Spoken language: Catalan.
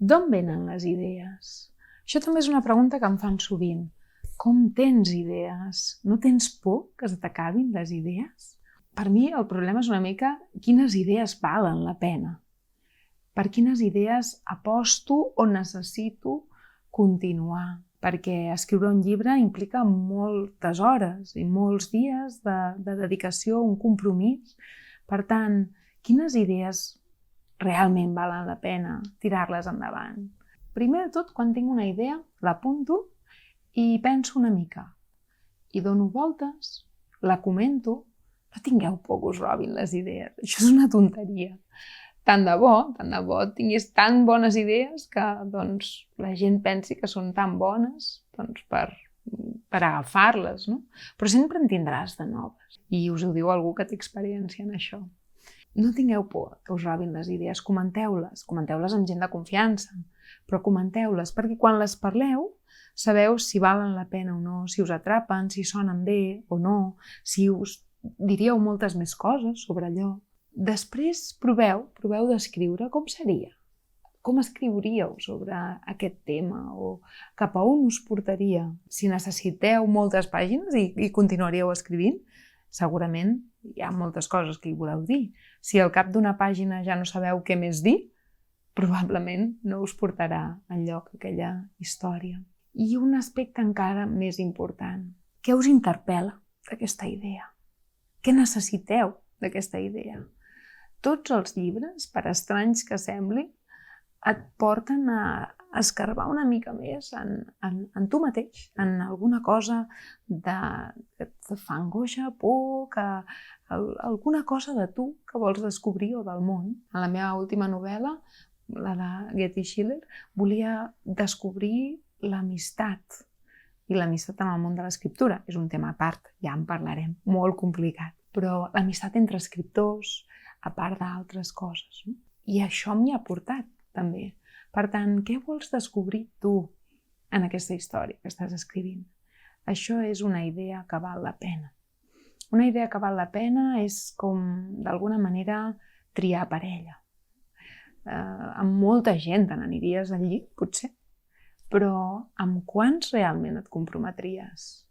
D'on venen les idees? Això també és una pregunta que em fan sovint. Com tens idees? No tens por que se t'acabin les idees? Per mi el problema és una mica quines idees valen la pena. Per quines idees aposto o necessito continuar. Perquè escriure un llibre implica moltes hores i molts dies de dedicació a un compromís. Per tant, quines idees realment valen la pena tirar-les endavant? Primer de tot, quan tinc una idea, l'apunto i penso una mica. I dono voltes, la comento. No tingueu por que us robin les idees. Això és una tonteria. Tant de bo tingués tan bones idees que la gent pensi que són tan bones per agafar-les, no? Però sempre en tindràs de noves. I us ho diu algú que té experiència en això. No tingueu por que us robin les idees, comenteu-les amb gent de confiança, però comenteu-les perquè quan les parleu sabeu si valen la pena o no, si us atrapen, si sonen bé o no, si us diríeu moltes més coses sobre allò. Després proveu d'escriure com seria. Com escriuríeu sobre aquest tema o cap a on us portaria? Si necessiteu moltes pàgines i continuaríeu escrivint, segurament hi ha moltes coses que hi voleu dir. Si al cap d'una pàgina ja no sabeu què més dir, probablement no us portarà enlloc aquella història. I un aspecte encara més important. Què us interpel·la d'aquesta idea? Què necessiteu d'aquesta idea? Tots els llibres, per estranys que sembli, et porten a escarbar una mica més en tu mateix, en alguna cosa que et fa angoixa, por, alguna cosa de tu que vols descobrir o del món. En la meva última novel·la, la de Getty Schiller, volia descobrir l'amistat. I l'amistat en el món de l'escriptura és un tema a part, ja en parlarem, molt complicat. Però l'amistat entre escriptors, a part d'altres coses. No? I això m'hi ha portat, també. Per tant, què vols descobrir tu en aquesta història que estàs escrivint? Això és una idea que val la pena. Una idea que val la pena és com, d'alguna manera, triar parella. Amb molta gent te n'aniries al llit, potser, però amb quants realment et comprometries?